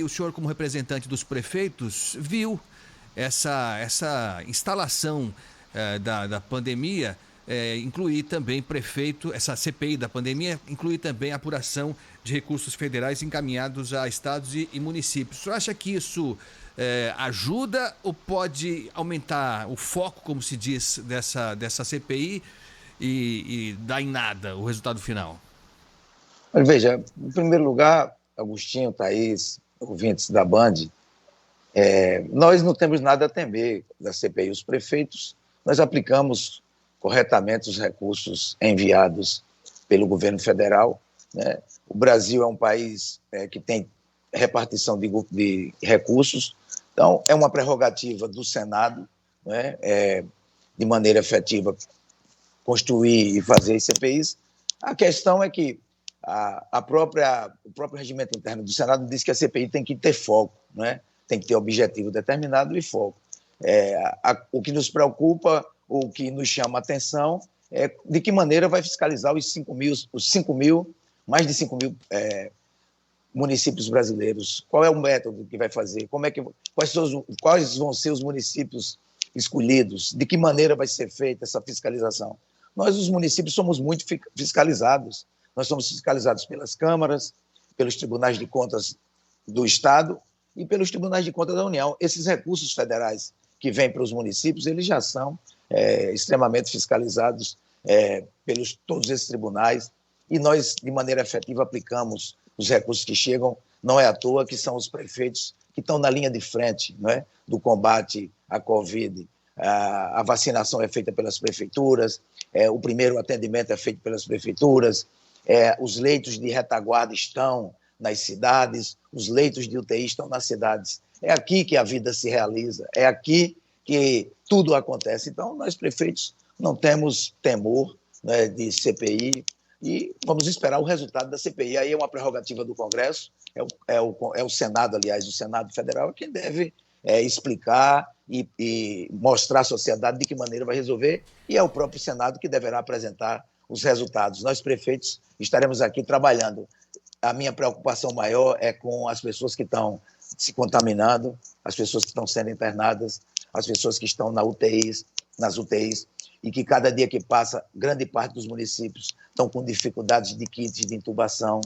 o senhor, como representante dos prefeitos, viu essa instalação da pandemia, incluir também prefeito, essa CPI da pandemia, incluir também a apuração de recursos federais encaminhados a estados e municípios. O senhor acha que isso ajuda ou pode aumentar o foco, como se diz, dessa CPI e dar em nada o resultado final? Mas veja, em primeiro lugar, Agostinho, Thaís, ouvintes da Band, nós não temos nada a temer da CPI. Os prefeitos, nós aplicamos corretamente os recursos enviados pelo governo federal, né? O Brasil é um país que tem repartição de recursos, então é uma prerrogativa do Senado, né? De maneira efetiva, construir e fazer as CPIs. A questão é que o próprio regimento interno do Senado diz que a CPI tem que ter foco, né? Tem que ter objetivo determinado e foco. O que nos preocupa, o que nos chama a atenção, é de que maneira vai fiscalizar mais de 5 mil municípios brasileiros. Qual é o método que vai fazer? Quais vão ser os municípios escolhidos? De que maneira vai ser feita essa fiscalização? Nós, os municípios, somos muito fiscalizados. Nós somos fiscalizados pelas câmaras, pelos tribunais de contas do Estado e pelos tribunais de contas da União. Esses recursos federais que vêm para os municípios, eles já são extremamente fiscalizados pelos todos esses tribunais, e nós, de maneira efetiva, aplicamos os recursos que chegam. Não é à toa que são os prefeitos que estão na linha de frente, não é, do combate à Covid. A vacinação é feita pelas prefeituras, o primeiro atendimento é feito pelas prefeituras, os leitos de retaguarda estão nas cidades, os leitos de UTI estão nas cidades. É aqui que a vida se realiza, é aqui que tudo acontece. Então, nós, prefeitos, não temos temor, né, de CPI, e vamos esperar o resultado da CPI. Aí é uma prerrogativa do Congresso, é o Senado, aliás, o Senado Federal, quem deve explicar e mostrar à sociedade de que maneira vai resolver, e é o próprio Senado que deverá apresentar os resultados. Nós, prefeitos, estaremos aqui trabalhando. A minha preocupação maior é com as pessoas que estão se contaminando, as pessoas que estão sendo internadas, as pessoas que estão nas UTIs, e que cada dia que passa, grande parte dos municípios estão com dificuldades de kits de intubação.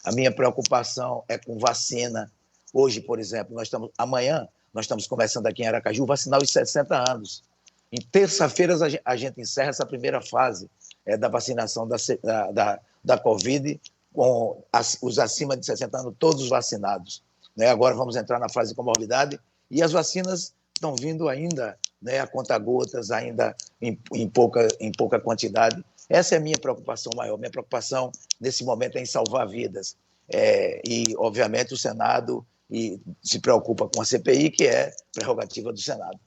A minha preocupação é com vacina. Hoje, por exemplo, amanhã nós estamos começando aqui em Aracaju vacinar os 60 anos. Em terça-feira a gente encerra essa primeira fase da vacinação da Covid, com os acima de 60 anos todos vacinados, né? Agora vamos entrar na fase de comorbidade, e as vacinas estão vindo ainda, né, a conta-gotas, ainda em pouca quantidade. Essa é a minha preocupação maior. Minha preocupação nesse momento é em salvar vidas. E, obviamente, o Senado se preocupa com a CPI, que é prerrogativa do Senado.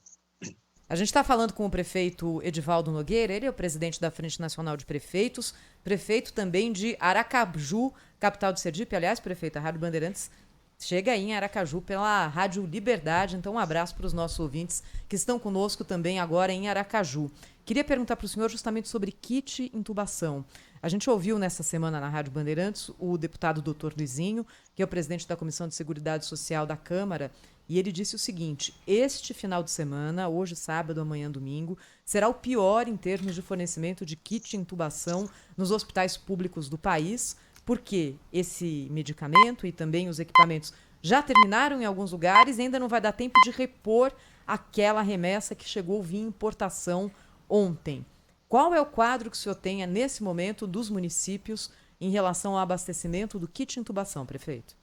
A gente está falando com o prefeito Edivaldo Nogueira, ele é o presidente da Frente Nacional de Prefeitos, prefeito também de Aracaju, capital de Sergipe. Aliás, prefeito, a Rádio Bandeirantes chega aí em Aracaju pela Rádio Liberdade, então um abraço para os nossos ouvintes que estão conosco também agora em Aracaju. Queria perguntar para o senhor justamente sobre kit intubação. A gente ouviu nessa semana na Rádio Bandeirantes o deputado Dr. Luizinho, que é o presidente da Comissão de Seguridade Social da Câmara, e ele disse o seguinte: este final de semana, hoje sábado, amanhã domingo, será o pior em termos de fornecimento de kit intubação nos hospitais públicos do país, porque esse medicamento e também os equipamentos já terminaram em alguns lugares e ainda não vai dar tempo de repor aquela remessa que chegou via importação ontem. Qual é o quadro que o senhor tenha nesse momento dos municípios em relação ao abastecimento do kit intubação, prefeito?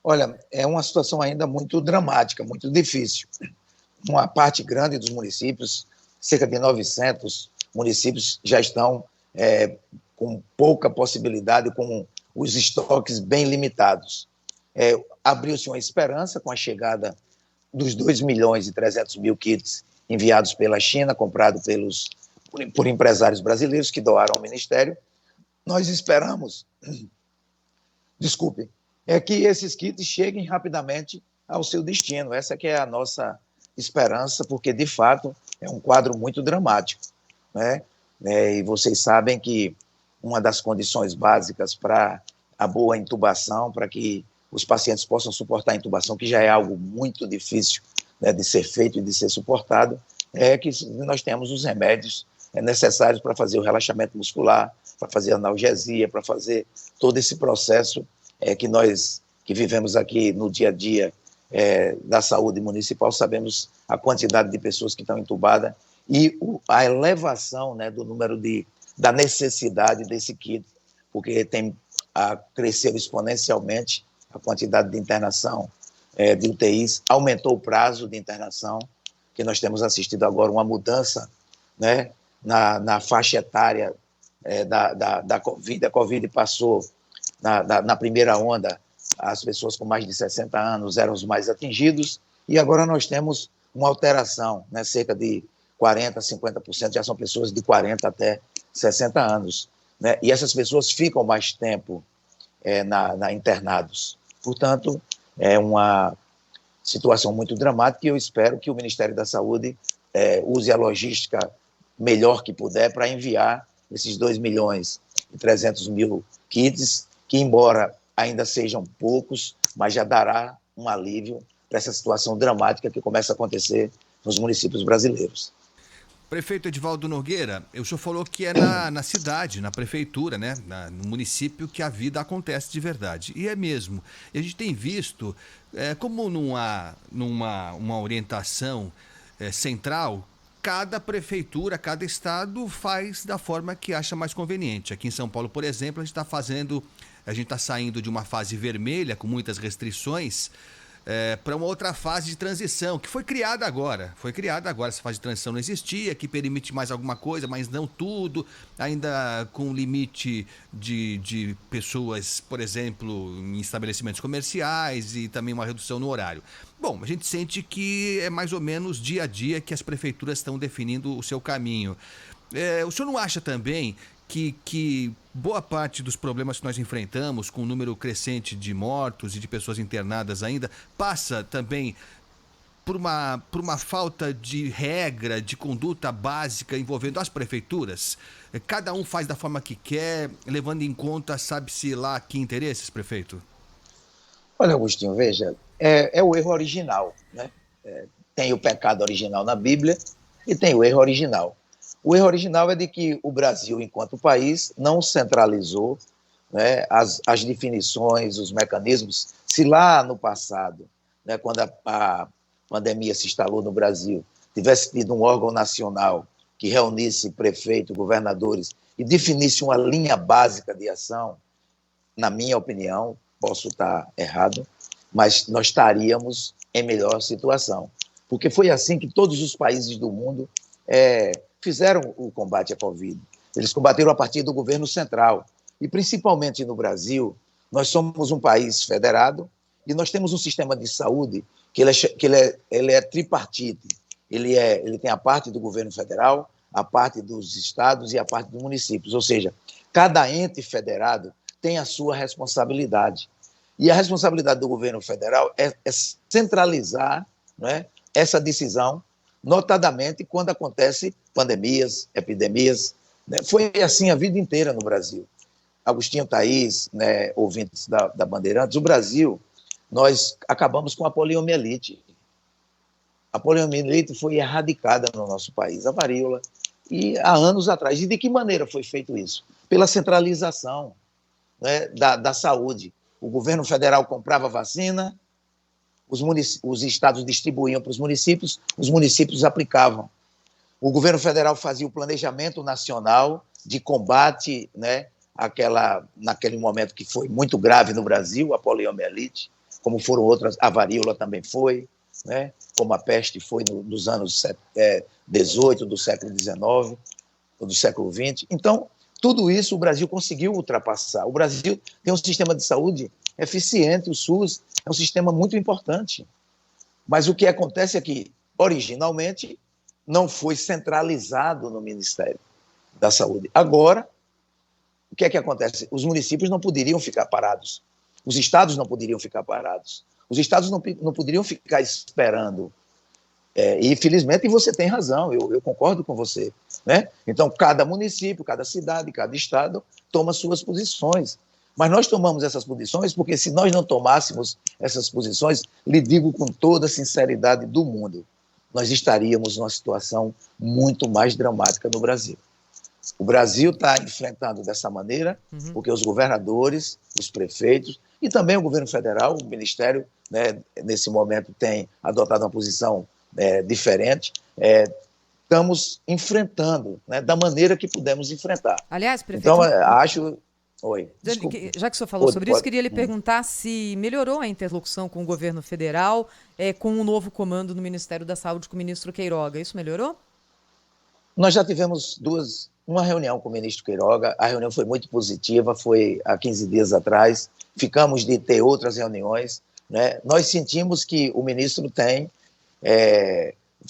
Olha, é uma situação ainda muito dramática, muito difícil. Uma parte grande dos municípios, cerca de 900 municípios, já estão com pouca possibilidade, com os estoques bem limitados. Abriu-se uma esperança com a chegada dos 2.300.000 kits enviados pela China, comprados por empresários brasileiros que doaram ao Ministério. Nós esperamos, que esses kits cheguem rapidamente ao seu destino. Essa que é a nossa esperança, porque, de fato, é um quadro muito dramático, né? E vocês sabem que uma das condições básicas para a boa intubação, para que os pacientes possam suportar a intubação, que já é algo muito difícil, né, de ser feito e de ser suportado, é que nós temos os remédios necessários para fazer o relaxamento muscular, para fazer analgesia, para fazer todo esse processo que nós que vivemos aqui no dia a dia da saúde municipal, sabemos a quantidade de pessoas que estão entubadas e a elevação, né, do número da necessidade desse kit, porque cresceu exponencialmente a quantidade de internação de UTIs, aumentou o prazo de internação, que nós temos assistido agora uma mudança, né, na faixa etária da Covid. A Covid passou, na primeira onda, as pessoas com mais de 60 anos eram os mais atingidos, e agora nós temos uma alteração, né, cerca de 40%, 50% já são pessoas de 40 até 60 anos. Né, e essas pessoas ficam mais tempo internados. Portanto, é uma situação muito dramática e eu espero que o Ministério da Saúde use a logística melhor que puder para enviar esses 2.300.000 kits, que embora ainda sejam poucos, mas já dará um alívio para essa situação dramática que começa a acontecer nos municípios brasileiros. Prefeito Edivaldo Nogueira, o senhor falou que é na cidade, na prefeitura, né, no município que a vida acontece de verdade. E é mesmo. E a gente tem visto, como não há uma orientação central, cada prefeitura, cada estado faz da forma que acha mais conveniente. Aqui em São Paulo, por exemplo, a gente está saindo de uma fase vermelha com muitas restrições para uma outra fase de transição, que foi criada agora. Essa fase de transição não existia, que permite mais alguma coisa, mas não tudo, ainda com limite de pessoas, por exemplo, em estabelecimentos comerciais e também uma redução no horário. Bom, a gente sente que é mais ou menos dia a dia que as prefeituras estão definindo o seu caminho. O senhor não acha também que boa parte dos problemas que nós enfrentamos, com um número crescente de mortos e de pessoas internadas ainda, passa também por uma falta de regra, de conduta básica envolvendo as prefeituras? Cada um faz da forma que quer, levando em conta, sabe-se lá que interesses, prefeito? Olha, Agostinho, veja, é o erro original, né? Tem o pecado original na Bíblia e tem o erro original. O erro original é de que o Brasil, enquanto país, não centralizou, né, as definições, os mecanismos. Se lá no passado, né, quando a pandemia se instalou no Brasil, tivesse tido um órgão nacional que reunisse prefeito, governadores e definisse uma linha básica de ação, na minha opinião, posso estar errado, mas nós estaríamos em melhor situação. Porque foi assim que todos os países do mundo fizeram o combate à Covid. Eles combateram a partir do governo central. E, principalmente no Brasil, nós somos um país federado e nós temos um sistema de saúde que ele é tripartite. Ele tem a parte do governo federal, a parte dos estados e a parte dos municípios. Ou seja, cada ente federado tem a sua responsabilidade. E a responsabilidade do governo federal é centralizar, né, essa decisão, notadamente quando acontece pandemias, epidemias. Né? Foi assim a vida inteira no Brasil. Agostinho, Thaís, né, ouvintes da Bandeirantes, o Brasil, nós acabamos com a poliomielite. A poliomielite foi erradicada no nosso país, a varíola, e há anos atrás. E de que maneira foi feito isso? Pela centralização, né, da saúde. O governo federal comprava vacina, os estados distribuíam para os municípios aplicavam. O governo federal fazia o planejamento nacional de combate, né, naquele momento que foi muito grave no Brasil, a poliomielite, como foram outras, a varíola também foi, né, como a peste foi nos anos 18 do século XIX, do século XX. Então, tudo isso o Brasil conseguiu ultrapassar. O Brasil tem um sistema de saúde eficiente, o SUS é um sistema muito importante. Mas o que acontece é que, originalmente, não foi centralizado no Ministério da Saúde. Agora, o que é que acontece? Os municípios não poderiam ficar parados. Os estados não poderiam ficar parados. Os estados não poderiam ficar esperando. E, felizmente, você tem razão, eu concordo com você. Né? Então, cada município, cada cidade, cada estado toma suas posições. Mas nós tomamos essas posições porque, se nós não tomássemos essas posições, lhe digo com toda a sinceridade do mundo, nós estaríamos numa situação muito mais dramática no Brasil. O Brasil está enfrentando dessa maneira, porque os governadores, os prefeitos e também o governo federal, o Ministério, né, nesse momento tem adotado uma posição diferente, estamos enfrentando, né, da maneira que pudemos enfrentar. Aliás, prefeito... Então, acho... Oi, desculpe. Já que o senhor falou sobre isso, queria lhe perguntar se melhorou a interlocução com o governo federal, com o novo comando no Ministério da Saúde com o ministro Queiroga. Isso melhorou? Nós já tivemos uma reunião com o ministro Queiroga, a reunião foi muito positiva, foi há 15 dias atrás, ficamos de ter outras reuniões, né? Nós sentimos que o ministro tem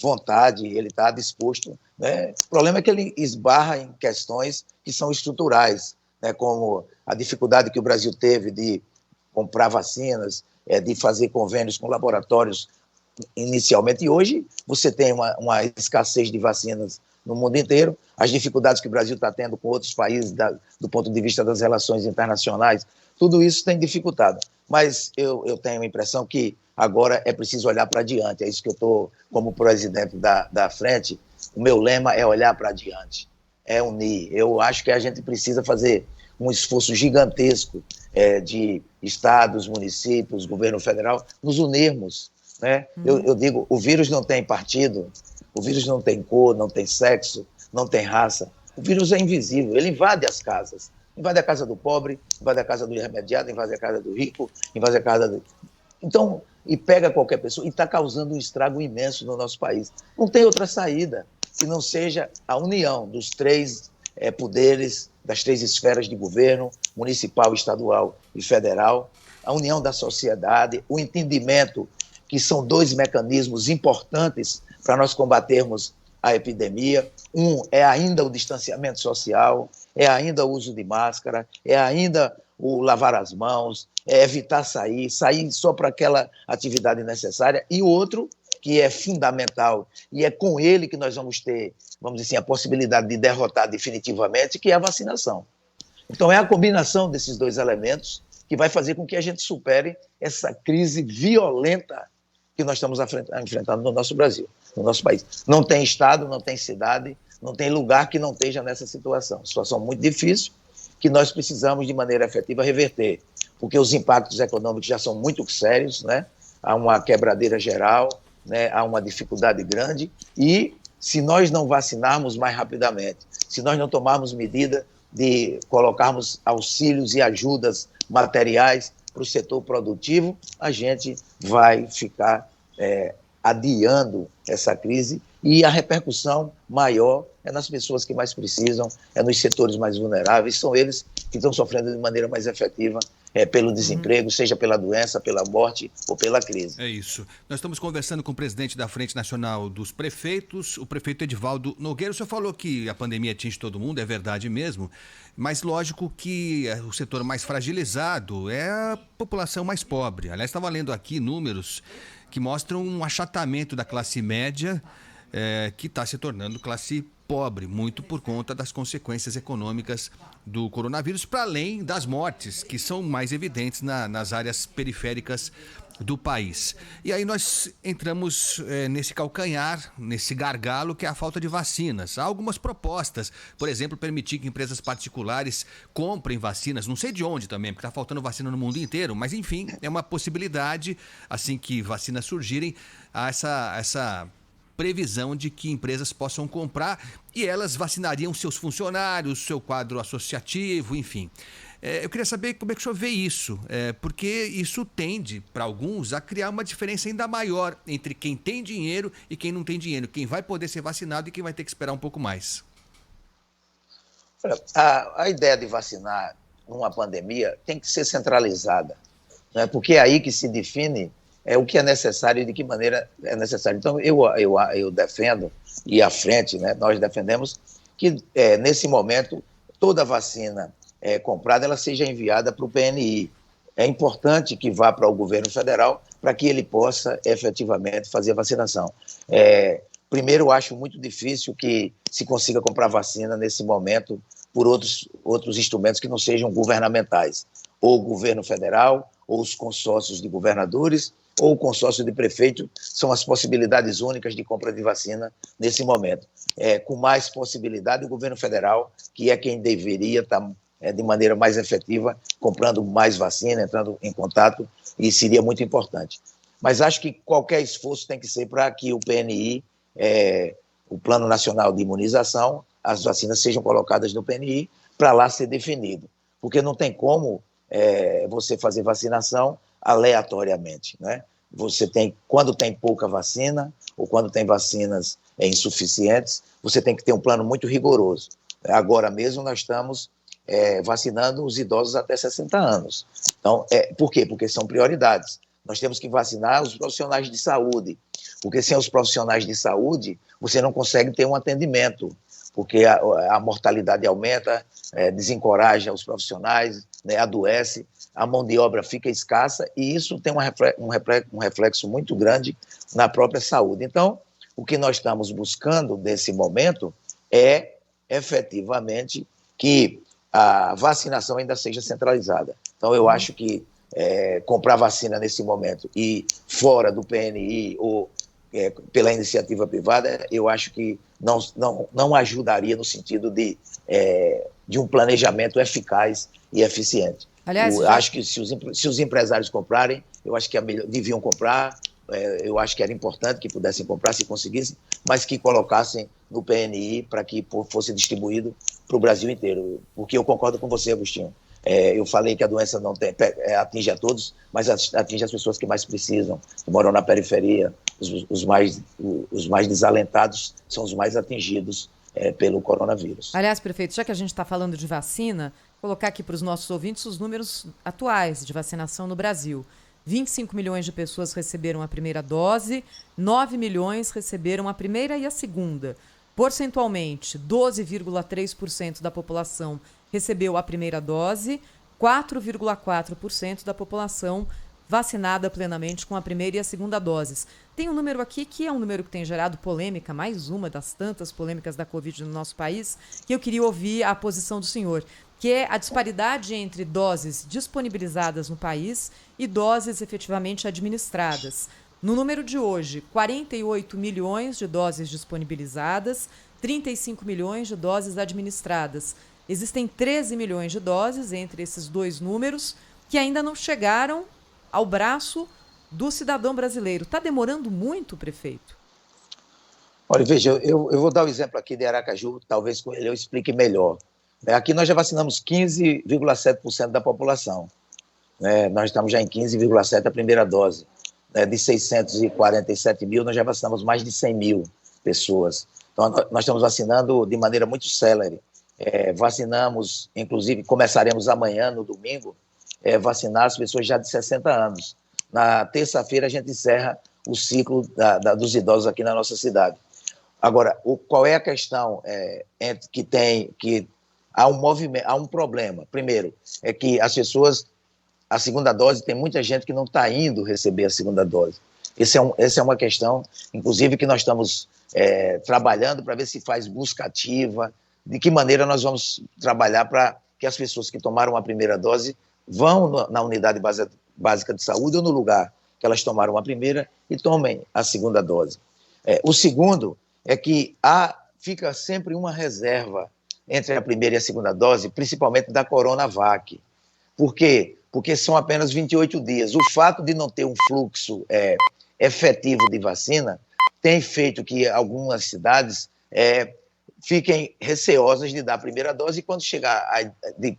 vontade, ele está disposto, né? O problema é que ele esbarra em questões que são estruturais, né? Como a dificuldade que o Brasil teve de comprar vacinas, de fazer convênios com laboratórios inicialmente, e hoje você tem uma escassez de vacinas no mundo inteiro, as dificuldades que o Brasil está tendo com outros países do ponto de vista das relações internacionais, tudo isso tem dificultado. Mas eu tenho a impressão que agora é preciso olhar para adiante, é isso que eu estou, como presidente da frente, o meu lema é olhar para adiante, é unir. Eu acho que a gente precisa fazer um esforço gigantesco de estados, municípios, governo federal, nos unirmos, né? Eu digo, o vírus não tem partido, o vírus não tem cor, não tem sexo, não tem raça. O vírus é invisível, ele invade as casas. Invade a casa do pobre, invade a casa do irremediado, invade a casa do rico, invade a casa do... Então, e pega qualquer pessoa e está causando um estrago imenso no nosso país. Não tem outra saída que não seja a união dos três poderes, das três esferas de governo, municipal, estadual e federal, a união da sociedade, o entendimento que são dois mecanismos importantes para nós combatermos a epidemia. Um é ainda o distanciamento social, é ainda o uso de máscara, é ainda o lavar as mãos, é evitar sair só para aquela atividade necessária. E o outro, que é fundamental, e é com ele que nós vamos ter, vamos dizer assim, a possibilidade de derrotar definitivamente, que é a vacinação. Então, é a combinação desses dois elementos que vai fazer com que a gente supere essa crise violenta que nós estamos enfrentando no nosso Brasil, no nosso país. Não tem estado, não tem cidade, não tem lugar que não esteja nessa situação. Situação muito difícil, que nós precisamos, de maneira efetiva, reverter, porque os impactos econômicos já são muito sérios, né? Há uma quebradeira geral, né? Há uma dificuldade grande, e se nós não vacinarmos mais rapidamente, se nós não tomarmos medida de colocarmos auxílios e ajudas materiais para o setor produtivo, a gente vai ficar adiando essa crise, e a repercussão maior é nas pessoas que mais precisam, é nos setores mais vulneráveis, são eles que estão sofrendo de maneira mais efetiva pelo desemprego, seja pela doença, pela morte ou pela crise. É isso. Nós estamos conversando com o presidente da Frente Nacional dos Prefeitos, o prefeito Edivaldo Nogueira. O senhor falou que a pandemia atinge todo mundo, é verdade mesmo, mas lógico que o setor mais fragilizado é a população mais pobre. Aliás, estava lendo aqui números que mostram um achatamento da classe média, que está se tornando classe pobre, muito por conta das consequências econômicas do coronavírus, para além das mortes, que são mais evidentes nas áreas periféricas do país. E aí nós entramos nesse calcanhar, nesse gargalo, que é a falta de vacinas. Há algumas propostas, por exemplo, permitir que empresas particulares comprem vacinas, não sei de onde também, porque está faltando vacina no mundo inteiro, mas enfim, é uma possibilidade, assim que vacinas surgirem, há essa previsão de que empresas possam comprar e elas vacinariam seus funcionários, seu quadro associativo, enfim. Eu queria saber como é que o senhor vê isso, porque isso tende, para alguns, a criar uma diferença ainda maior entre quem tem dinheiro e quem não tem dinheiro, quem vai poder ser vacinado e quem vai ter que esperar um pouco mais. A ideia de vacinar numa pandemia tem que ser centralizada, né? Porque é aí que se define o que é necessário e de que maneira é necessário. Então, eu defendo, e à frente, né, nós defendemos, que nesse momento toda vacina comprada ela seja enviada para o PNI. É importante que vá para o governo federal para que ele possa efetivamente fazer a vacinação. Primeiro, eu acho muito difícil que se consiga comprar vacina nesse momento por outros instrumentos que não sejam governamentais. ou o governo federal, ou os consórcios de governadores, ou o consórcio de prefeito, são as possibilidades únicas de compra de vacina nesse momento. Com mais possibilidade, o governo federal, que é quem deveria estar de maneira mais efetiva, comprando mais vacina, entrando em contato, e seria muito importante. Mas acho que qualquer esforço tem que ser para que o PNI, o Plano Nacional de Imunização, as vacinas sejam colocadas no PNI para lá ser definido. Porque não tem como você fazer vacinação aleatoriamente, né? Você tem, quando tem pouca vacina, ou quando tem vacinas insuficientes, você tem que ter um plano muito rigoroso. Agora mesmo nós estamos vacinando os idosos até 60 anos. Então, por quê? Porque são prioridades. Nós temos que vacinar os profissionais de saúde, porque sem os profissionais de saúde, você não consegue ter um atendimento, porque a mortalidade aumenta, desencoraja os profissionais, né, adoece, a mão de obra fica escassa, e isso tem um reflexo muito grande na própria saúde. Então, o que nós estamos buscando nesse momento é, efetivamente, que a vacinação ainda seja centralizada. Então, eu acho que comprar vacina nesse momento e fora do PNI ou pela iniciativa privada, eu acho que não ajudaria no sentido de um planejamento eficaz e eficiente. Aliás, acho que se os empresários comprarem, eu acho que deviam comprar, eu acho que era importante que pudessem comprar, se conseguissem, mas que colocassem no PNI para que fosse distribuído para o Brasil inteiro. Porque eu concordo com você, Agostinho. Eu falei que a doença não atinge a todos, mas atinge as pessoas que mais precisam, que moram na periferia. Os mais desalentados são os mais atingidos pelo coronavírus. Aliás, prefeito, já que a gente está falando de vacina, colocar aqui para os nossos ouvintes os números atuais de vacinação no Brasil. 25 milhões de pessoas receberam a primeira dose, 9 milhões receberam a primeira e a segunda. Percentualmente, 12,3% da população recebeu a primeira dose, 4,4% da população vacinada plenamente com a primeira e a segunda doses. Tem um número aqui que é um número que tem gerado polêmica, mais uma das tantas polêmicas da Covid no nosso país, que eu queria ouvir a posição do senhor, que é a disparidade entre doses disponibilizadas no país e doses efetivamente administradas. No número de hoje, 48 milhões de doses disponibilizadas, 35 milhões de doses administradas. Existem 13 milhões de doses entre esses dois números que ainda não chegaram ao braço do cidadão brasileiro. Está demorando muito, prefeito? Olha, veja, eu vou dar o exemplo aqui de Aracaju, talvez com ele eu explique melhor. Aqui nós já vacinamos 15,7% da população. Nós estamos já em 15,7% a primeira dose. De 647 mil, nós já vacinamos mais de 100 mil pessoas. Então, nós estamos vacinando de maneira muito célere. Vacinamos, inclusive, começaremos amanhã, no domingo, vacinar as pessoas já de 60 anos. Na terça-feira, a gente encerra o ciclo dos idosos aqui na nossa cidade. Agora, qual é a questão que há um movimento, há um problema? Primeiro, é que as pessoas, a segunda dose, tem muita gente que não está indo receber a segunda dose. Essa é uma questão, inclusive, que nós estamos trabalhando para ver se faz busca ativa, de que maneira nós vamos trabalhar para que as pessoas que tomaram a primeira dose vão na unidade básica de saúde ou no lugar que elas tomaram a primeira e tomem a segunda dose. O segundo é que fica sempre uma reserva entre a primeira e a segunda dose, principalmente da Coronavac. Por quê? Porque são apenas 28 dias. O fato de não ter um fluxo efetivo de vacina tem feito que algumas cidades fiquem receosas de dar a primeira dose e quando chegar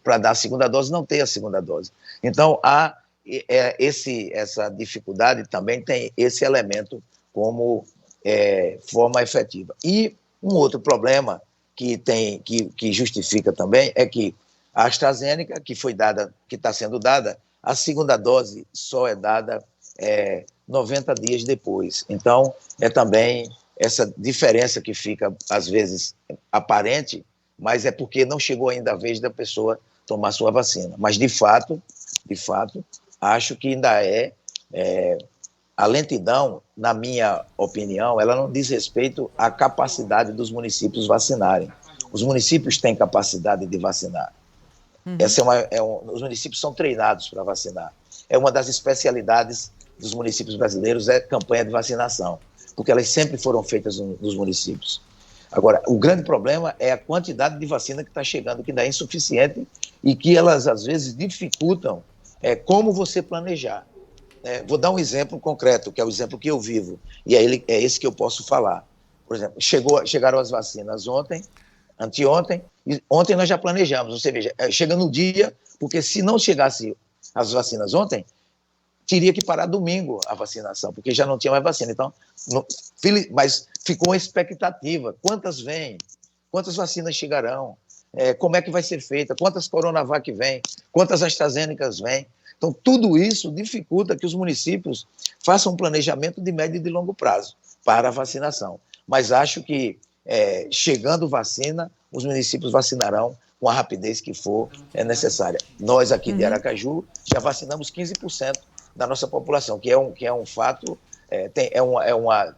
para dar a segunda dose, não ter a segunda dose. Então, essa dificuldade também tem esse elemento como forma efetiva. E um outro problema que justifica também é que a AstraZeneca, que está sendo dada, a segunda dose só é dada 90 dias depois. Então, também essa diferença que fica, às vezes, aparente, mas é porque não chegou ainda a vez da pessoa tomar sua vacina. Mas, de fato, acho que ainda a lentidão, na minha opinião, ela não diz respeito à capacidade dos municípios vacinarem. Os municípios têm capacidade de vacinar. Essa os municípios são treinados para vacinar. É uma das especialidades dos municípios brasileiros, é campanha de vacinação, porque elas sempre foram feitas nos municípios. Agora, o grande problema é a quantidade de vacina que está chegando, que ainda é insuficiente e que elas, às vezes, dificultam como você planejar. Vou dar um exemplo concreto, que é o exemplo que eu vivo, e é esse que eu posso falar. Por exemplo, chegaram as vacinas ontem, anteontem, e ontem nós já planejamos. Você veja, chega no dia, porque se não chegasse as vacinas ontem, teria que parar domingo a vacinação, porque já não tinha mais vacina. Então, mas ficou uma expectativa. Quantas vêm? Quantas vacinas chegarão? Como é que vai ser feita? Quantas Coronavac vêm? Quantas AstraZenecas vêm? Então, tudo isso dificulta que os municípios façam um planejamento de médio e de longo prazo para a vacinação. Mas acho que, chegando vacina, os municípios vacinarão com a rapidez que for necessária. Nós, aqui de Aracaju, já vacinamos 15% da nossa população, que é um fato,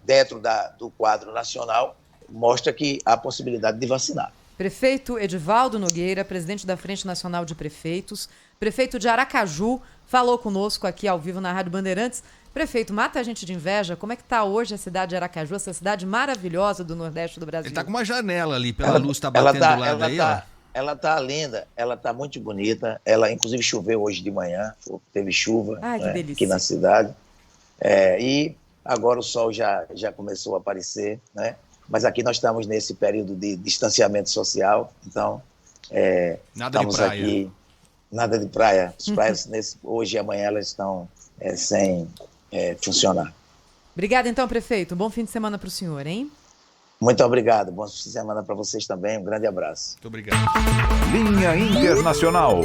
dentro do quadro nacional, mostra que há possibilidade de vacinar. Prefeito Edivaldo Nogueira, presidente da Frente Nacional de Prefeitos, prefeito de Aracaju, falou conosco aqui ao vivo na Rádio Bandeirantes. Prefeito, mata a gente de inveja. Como é que está hoje a cidade de Aracaju, essa cidade maravilhosa do Nordeste do Brasil? Ele está com uma janela ali, pela luz está batendo do lado aí, ó. Ela está linda, ela está muito bonita. Inclusive, choveu hoje de manhã, teve chuva aqui na cidade. E agora o sol já começou a aparecer, né? Mas aqui nós estamos nesse período de distanciamento social, então nada estamos de praia. Aqui, nada de praia. As praias hoje e amanhã elas estão sem funcionar. Obrigada então, prefeito. Bom fim de semana para o senhor, hein? Muito obrigado. Bom fim de semana para vocês também. Um grande abraço. Muito obrigado. Linha Internacional.